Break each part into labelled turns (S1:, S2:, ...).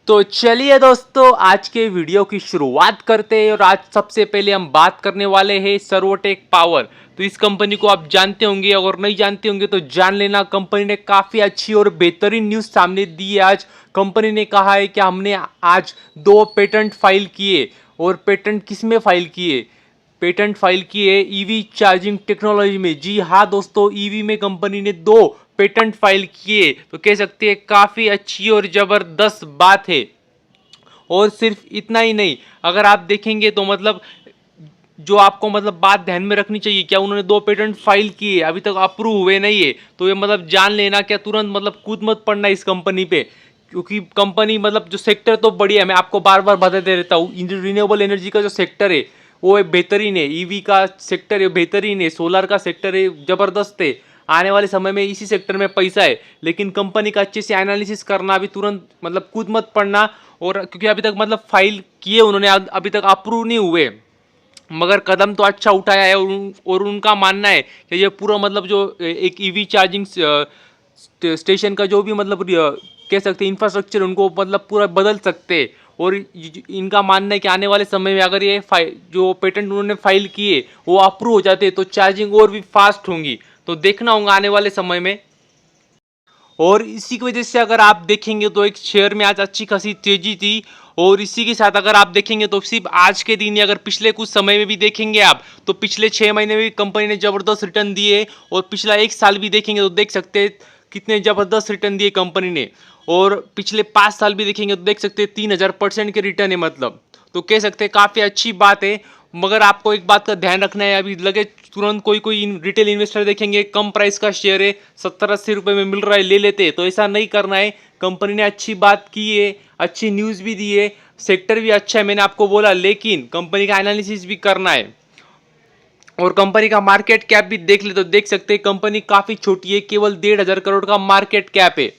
S1: तो चलिए दोस्तों, आज के वीडियो की शुरुआत करते हैं और आज सबसे पहले हम बात करने वाले हैं सर्वोटेक पावर। तो इस कंपनी को आप जानते होंगे, अगर नहीं जानते होंगे तो जान लेना। कंपनी ने काफ़ी अच्छी और बेहतरीन न्यूज़ सामने दी है। आज कंपनी ने कहा है कि हमने आज 2 पेटेंट फाइल किए। और पेटेंट किस में फाइल किए? पेटेंट फाइल किए ईवी चार्जिंग टेक्नोलॉजी में। जी हाँ दोस्तों, ईवी में कंपनी ने 2 पेटेंट फाइल किए। तो कह सकते हैं काफ़ी अच्छी और ज़बरदस्त बात है। और सिर्फ इतना ही नहीं, अगर आप देखेंगे तो मतलब जो आपको मतलब बात ध्यान में रखनी चाहिए, क्या उन्होंने 2 पेटेंट फाइल किए, अभी तक अप्रूव हुए नहीं है। तो ये मतलब जान लेना, क्या तुरंत मतलब कूद मत पड़ना इस कंपनी पे, क्योंकि कंपनी मतलब जो सेक्टर तो बढ़िया है। मैं आपको बार बार बताते रहता हूँ, रिन्यूएबल एनर्जी का जो सेक्टर है वो बेहतरीन है, ईवी का सेक्टर है बेहतरीन है, सोलर का सेक्टर है ज़बरदस्त है। आने वाले समय में इसी सेक्टर में पैसा है, लेकिन कंपनी का अच्छे से एनालिसिस करना, अभी तुरंत मतलब कूद मत पड़ना। और क्योंकि अभी तक मतलब फाइल किए उन्होंने, अभी तक अप्रूव नहीं हुए, मगर कदम तो अच्छा उठाया है। और उनका मानना है कि ये पूरा मतलब जो एक ईवी चार्जिंग स्टेशन का जो भी मतलब कह सकते हैं इंफ्रास्ट्रक्चर, उनको मतलब पूरा बदल सकते हैं। और इनका मानना है कि आने वाले समय में अगर ये जो पेटेंट उन्होंने फाइल किए वो अप्रूव हो जाते तो चार्जिंग और भी फास्ट होंगी। तो देखना होगा आने वाले समय में। और इसी की वजह से अगर आप देखेंगे तो एक शेयर में आज अच्छी खासी तेजी थी। और इसी के साथ अगर आप देखेंगे तो सिर्फ आज के दिन ही, अगर पिछले कुछ समय में भी देखेंगे आप, तो पिछले 6 महीने में भी कंपनी ने ज़बरदस्त रिटर्न दिए। और पिछला 1 साल भी देखेंगे तो देख सकते हैं कितने ज़बरदस्त रिटर्न दिए कंपनी ने। और पिछले 5 साल भी देखेंगे तो देख सकते हैं 3000% के रिटर्न है मतलब। तो कह सकते हैं काफ़ी अच्छी बात है। मगर आपको एक बात का ध्यान रखना है, अभी लगे तुरंत कोई रिटेल इन्वेस्टर देखेंगे कम प्राइस का शेयर है 70-80 रुपये में मिल रहा है, ले लेते हैं। तो ऐसा नहीं करना है। कंपनी ने अच्छी बात की है, अच्छी न्यूज़ भी दी है, सेक्टर भी अच्छा है, मैंने आपको बोला, लेकिन कंपनी का एनालिसिस भी करना है। और कंपनी का मार्केट कैप भी देख ले तो देख सकते हैं कंपनी काफ़ी छोटी है, केवल 1,500 करोड़ का मार्केट कैप है।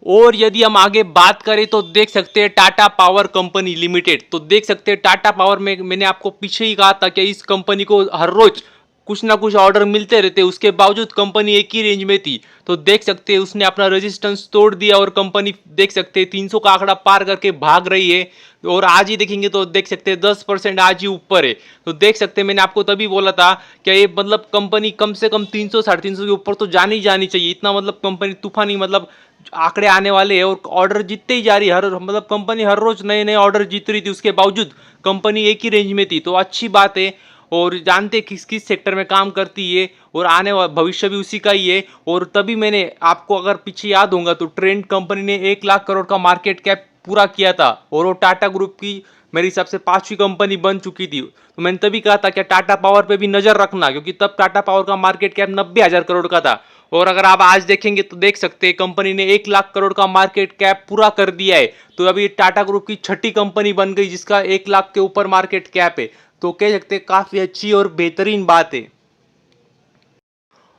S1: और यदि हम आगे बात करें तो देख सकते हैं टाटा पावर कंपनी लिमिटेड। तो देख सकते हैं टाटा पावर में मैंने आपको पीछे ही कहा था कि इस कंपनी को हर रोज कुछ ना कुछ ऑर्डर मिलते रहते, उसके बावजूद कंपनी एक ही रेंज में थी। तो देख सकते हैं उसने अपना रेजिस्टेंस तोड़ दिया और कंपनी देख सकते हैं 300 का आंकड़ा पार करके भाग रही है। और आज ही देखेंगे तो देख सकते हैं 10% आज ही ऊपर है। तो देख सकते हैं मैंने आपको तभी बोला था कि ये मतलब कंपनी कम से कम 300 350 के ऊपर तो जानी जानी चाहिए। इतना मतलब कंपनी तूफानी मतलब आंकड़े आने वाले हैं। और ऑर्डर जीतते ही जा रही है, हर मतलब कंपनी हर रोज नए नए ऑर्डर जीत रही थी, उसके बावजूद कंपनी एक ही रेंज में थी। तो अच्छी बात है। और जानते किस किस सेक्टर में काम करती है और आने वाला भविष्य भी उसी का ही है। और तभी मैंने आपको अगर पीछे याद होगा तो ट्रेंड कंपनी ने 1 लाख करोड़ का मार्केट कैप पूरा किया था, और वो टाटा ग्रुप की मेरे हिसाब से 5वीं कंपनी बन चुकी थी। तो मैंने तभी कहा था कि टाटा पावर पे भी नजर रखना, क्योंकि तब टाटा पावर का मार्केट कैप 90,000 करोड़ का था। और अगर आप आज देखेंगे तो देख सकते हैं कंपनी ने 1 लाख करोड़ का मार्केट कैप पूरा कर दिया है। तो अभी टाटा ग्रुप की 6ठी कंपनी बन गई जिसका 1 लाख के ऊपर मार्केट कैप है। तो कह सकते हैं काफी अच्छी और बेहतरीन बात है।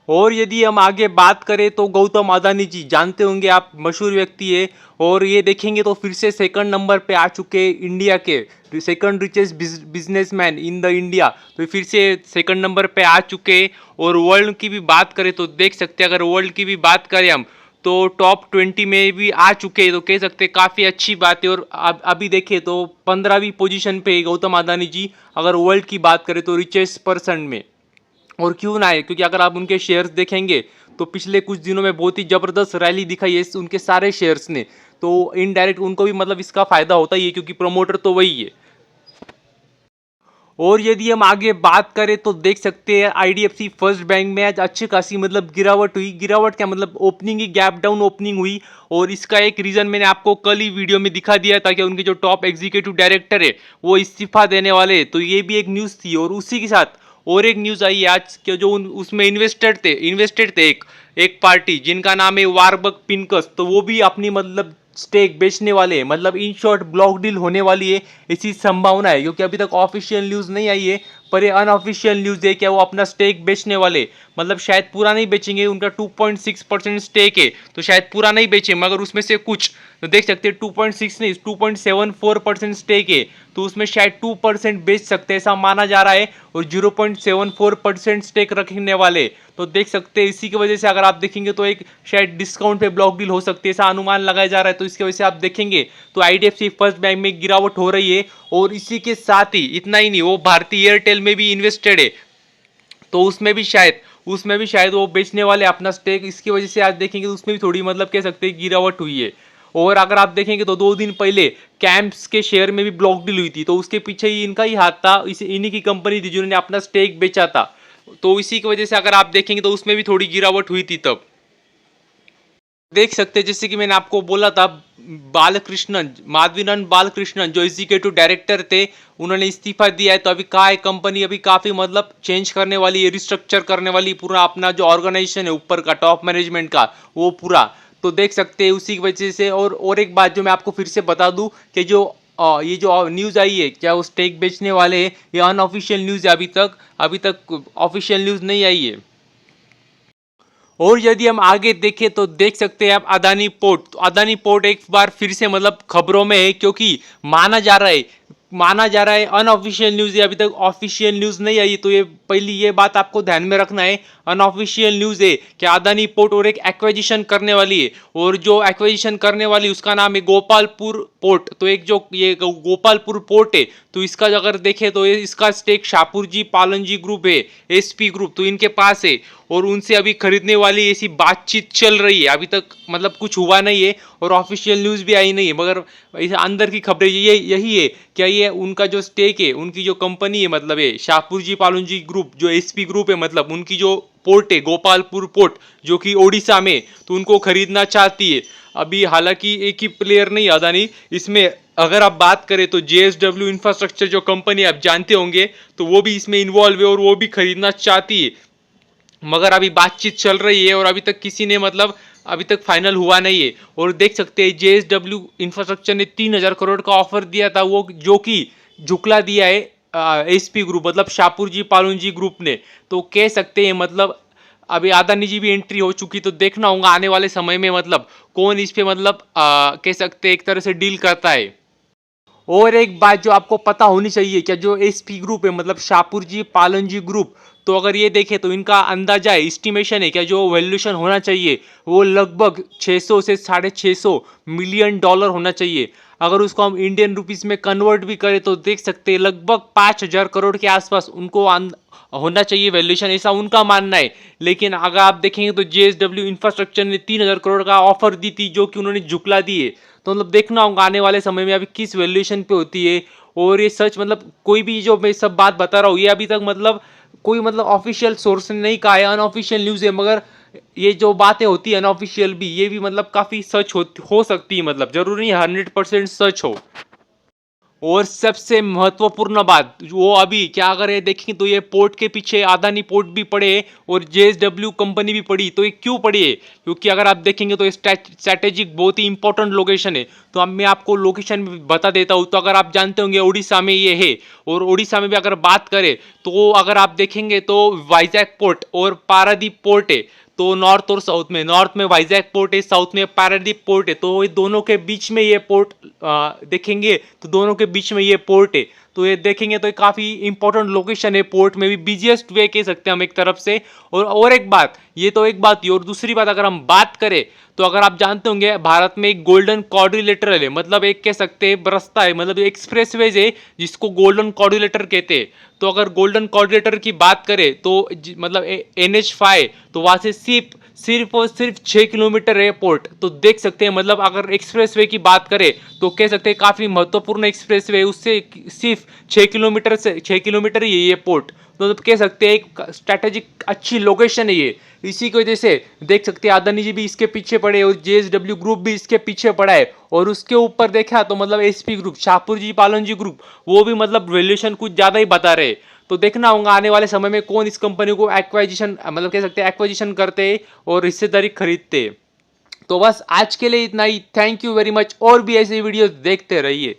S1: और यदि हम आगे बात करें तो गौतम अदानी जी, जानते होंगे आप, मशहूर व्यक्ति है। और ये देखेंगे तो फिर से सेकंड नंबर पे आ चुके हैं इंडिया के, second richest businessman in the India. तो फिर से सेकंड नंबर पे आ चुके हैं। और वर्ल्ड की भी बात करें तो देख सकते हैं, अगर वर्ल्ड की भी बात करें हम तो टॉप 20 में भी आ चुके हैं। तो कह सकते हैं काफ़ी अच्छी बात है। और अभी देखें तो 15वीं पोजीशन पे गौतम अदानी जी, अगर वर्ल्ड की बात करें तो रिचेस्ट पर्सन में। और क्यों ना है, क्योंकि अगर आप उनके शेयर्स देखेंगे तो पिछले कुछ दिनों में बहुत ही ज़बरदस्त रैली दिखाई है उनके सारे शेयर्स ने। तो इनडायरेक्ट उनको भी मतलब इसका फ़ायदा होता ही है, क्योंकि प्रमोटर तो वही है। और यदि हम आगे बात करें तो देख सकते हैं आईडीएफसी फर्स्ट बैंक में आज अच्छी खासी मतलब गिरावट हुई। गिरावट क्या मतलब ओपनिंग ही गैप डाउन ओपनिंग हुई। और इसका एक रीज़न मैंने आपको कल ही वीडियो में दिखा दिया था कि उनके जो टॉप एग्जीक्यूटिव डायरेक्टर है वो इस्तीफा देने वाले हैं। तो ये भी एक न्यूज़ थी। और उसी के साथ और एक न्यूज़ आई आज कि जो उसमें इन्वेस्टेड थे एक पार्टी जिनका नाम है वारबर्ग पिनकस, तो वो भी अपनी मतलब स्टेक बेचने वाले हैं। मतलब इन शॉर्ट ब्लॉक डील होने वाली है, ऐसी संभावना है, क्योंकि अभी तक ऑफिशियल न्यूज़ नहीं आई है। पर ये अनऑफिशियल न्यूज़ है क्या वो अपना स्टेक बेचने वाले, मतलब शायद पूरा नहीं बेचेंगे, उनका 2.6% स्टेक है तो शायद पूरा नहीं बेचे, मगर उसमें से कुछ तो देख सकते हैं 2.6 नहीं 2.74% स्टेक है, तो उसमें शायद 2% बेच सकते हैं ऐसा माना जा रहा है, और 0.74% स्टेक रखने वाले तो देख सकते हैं इसी की वजह से अगर आप देखेंगे तो एक शायद डिस्काउंट पे ब्लॉक डील हो सकती है ऐसा अनुमान लगाया जा रहा है। तो इसकी वजह से आप देखेंगे तो आईडीएफसी फर्स्ट बैंक में गिरावट हो रही है, और इसी के साथ ही इतना ही नहीं, वो भारतीय एयरटेल में भी इन्वेस्टेड है, तो उसमें भी शायद वो बेचने वाले अपना स्टेक, इसकी वजह से आज देखेंगे तो उसमें भी थोड़ी मतलब कह सकते हैं गिरावट हुई है। और अगर आप देखेंगे तो 2 दिन पहले कैंप्स के शेयर में भी ब्लॉक डील हुई थी, तो उसके पीछे ही इनका ही हाथ था, इसे इन्हीं की कंपनी थी जिन्होंने अपना स्टेक बेचा था, तो इसी की वजह से अगर आप देखेंगे तो उसमें भी थोड़ी गिरावट हुई थी तब। देख सकते हैं जैसे कि मैंने आपको बोला था, बालकृष्णन माधवीनंद बालकृष्णन जो एग्जीक्यूटिव डायरेक्टर थे उन्होंने इस्तीफा दिया है, तो अभी का है कंपनी अभी काफी मतलब चेंज करने वाली है, रिस्ट्रक्चर करने वाली पूरा अपना जो ऑर्गेनाइजेशन है ऊपर का टॉप मैनेजमेंट का वो पूरा, तो देख सकते हैं उसी की वजह से। और एक बात जो मैं आपको फिर से बता दूं कि जो ये जो न्यूज़ आई है क्या वो स्टेक बेचने वाले हैं, ये अनऑफिशियल न्यूज़ है, अभी तक ऑफिशियल न्यूज़ नहीं आई है। और यदि हम आगे देखें तो देख सकते हैं आप अदानी पोर्ट, तो अदानी पोर्ट एक बार फिर से मतलब खबरों में है, क्योंकि माना जा रहा है अनऑफिशियल न्यूज़ है, अभी तक ऑफिशियल न्यूज़ नहीं आई, तो ये पहली ये बात आपको ध्यान में रखना है, अनऑफिशियल न्यूज़ है कि अदानी पोर्ट और एक एक्विजिशन करने वाली है, और जो एक्विजिशन करने वाली उसका नाम है गोपालपुर पोर्ट, तो एक जो ये गोपालपुर पोर्ट है तो इसका अगर देखें तो ये इसका स्टेक शाहपुर जी पालन जी ग्रुप है, एसपी ग्रुप, तो इनके पास है, और उनसे अभी खरीदने वाली ऐसी बातचीत चल रही है, अभी तक मतलब कुछ हुआ नहीं है और ऑफिशियल न्यूज़ भी आई नहीं है, मगर इस अंदर की खबरें ये यही है क्या ये उनका जो स्टेक है, उनकी जो कंपनी है मतलब ये शाहपुर जी पालन जी ग्रुप जो एसपी ग्रुप है, मतलब उनकी जो पोर्ट है गोपालपुर पोर्ट जो कि ओडिशा में, तो उनको खरीदना चाहती है। अभी हालांकि एक ही प्लेयर नहीं अदानी इसमें, अगर आप बात करें तो जेएसडब्ल्यू इंफ्रास्ट्रक्चर जो कंपनी आप जानते होंगे तो वो भी इसमें इन्वॉल्व है और वो भी खरीदना चाहती है, मगर अभी बातचीत चल रही है और अभी तक किसी ने मतलब अभी तक फाइनल हुआ नहीं है। और देख सकते हैं जेएसडब्ल्यू इंफ्रास्ट्रक्चर ने 3,000 करोड़ का ऑफर दिया था, वो जो कि झुकला दिया है एसपी ग्रुप मतलब शाहपुर जी पालुन जी ग्रुप ने, तो कह सकते हैं मतलब अभी अदानी जी भी एंट्री हो चुकी, तो देखना होगा आने वाले समय में मतलब कौन इस पे मतलब कह सकते हैं एक तरह से डील करता है। और एक बात जो आपको पता होनी चाहिए क्या, जो एसपी ग्रुप है मतलब शाहपुर जी पालन जी ग्रुप, तो अगर ये देखें तो इनका अंदाजा है, एस्टिमेशन है क्या जो वैल्यूएशन होना चाहिए वो लगभग 600 से 650 मिलियन डॉलर होना चाहिए। अगर उसको हम इंडियन रुपीस में कन्वर्ट भी करें तो देख सकते हैं लगभग 5,000 करोड़ के आसपास उनको होना चाहिए वैल्यूएशन, ऐसा उनका मानना है। लेकिन अगर आप देखेंगे तो जेएसडब्ल्यू इंफ्रास्ट्रक्चर ने 3,000 करोड़ का ऑफर दी थी जो कि उन्होंने झुकला दिए, तो मतलब देखना होगा आने वाले समय में अभी किस वैल्यूएशन पे होती है। और ये सच मतलब कोई भी जो मैं सब बात बता रहा हूँ ये अभी तक मतलब कोई मतलब ऑफिशियल सोर्स ने नहीं कहा है, अनऑफिशियल न्यूज़ है, मगर ये जो बातें होती है अनऑफिशियल भी ये भी मतलब काफ़ी सच हो सकती है, मतलब जरूरी नहीं 100% सच हो। और सबसे महत्वपूर्ण बात वो अभी क्या अगर ये देखें तो ये पोर्ट के पीछे अदानी पोर्ट भी पड़े और जेएसडब्ल्यू कंपनी भी पड़ी, तो ये क्यों पड़ी है, क्योंकि अगर आप देखेंगे तो स्ट्रैटेजिक बहुत ही इंपॉर्टेंट लोकेशन है। तो अब मैं आपको लोकेशन बता देता हूँ, तो अगर आप जानते होंगे उड़ीसा में ये है, और उड़ीसा में भी अगर बात करें तो अगर आप देखेंगे तो वाइजैक पोर्ट और पारादीप पोर्ट है, तो नॉर्थ और साउथ में, नॉर्थ में वाइजैक पोर्ट है, साउथ में पारादीप पोर्ट है, तो ये दोनों के बीच में ये पोर्ट देखेंगे तो दोनों के बीच में ये पोर्ट है, तो ये देखेंगे तो काफ़ी इंपॉर्टेंट लोकेशन है, पोर्ट में भी बिजिएस्ट वे कह सकते हैं हम एक तरफ से। और एक बात ये तो एक बात ही, और दूसरी बात अगर हम बात करें तो अगर आप जानते होंगे भारत में एक गोल्डन क्वाड्रिलेटरल है, मतलब एक कह सकते हैं रास्ता है, मतलब एक्सप्रेसवेज है जिसको गोल्डन क्वाड्रिलेटर कहते हैं। तो अगर गोल्डन क्वाड्रिलेटर की बात करें तो मतलब NH5, तो वहाँ से सिर्फ और सिर्फ 6 किलोमीटर एयरपोर्ट, तो देख सकते हैं मतलब अगर एक्सप्रेसवे की बात करें तो कह सकते हैं काफ़ी महत्वपूर्ण एक्सप्रेसवे, उससे सिर्फ 6 किलोमीटर ही है ये पोर्ट, तो कह सकते हैं एक स्ट्रैटेजिक अच्छी लोकेशन है ये। इसी की वजह से देख सकते हैं अदानी जी भी इसके पीछे पड़े और जेएसडब्ल्यू ग्रुप भी इसके पीछे पड़ा है, और उसके ऊपर देखा तो मतलब एसपी ग्रुप शाहपुर जी पालन जी ग्रुप वो भी मतलब वैल्यूएशन कुछ ज़्यादा ही बता रहे। तो देखना होगा आने वाले समय में कौन इस कंपनी को एक्वाइजिशन मतलब कह सकते हैं एक्वाइजिशन करते हैं और हिस्सेदारी खरीदते हैं। तो बस आज के लिए इतना ही, थैंक यू वेरी मच, और भी ऐसी वीडियोस देखते रहिए।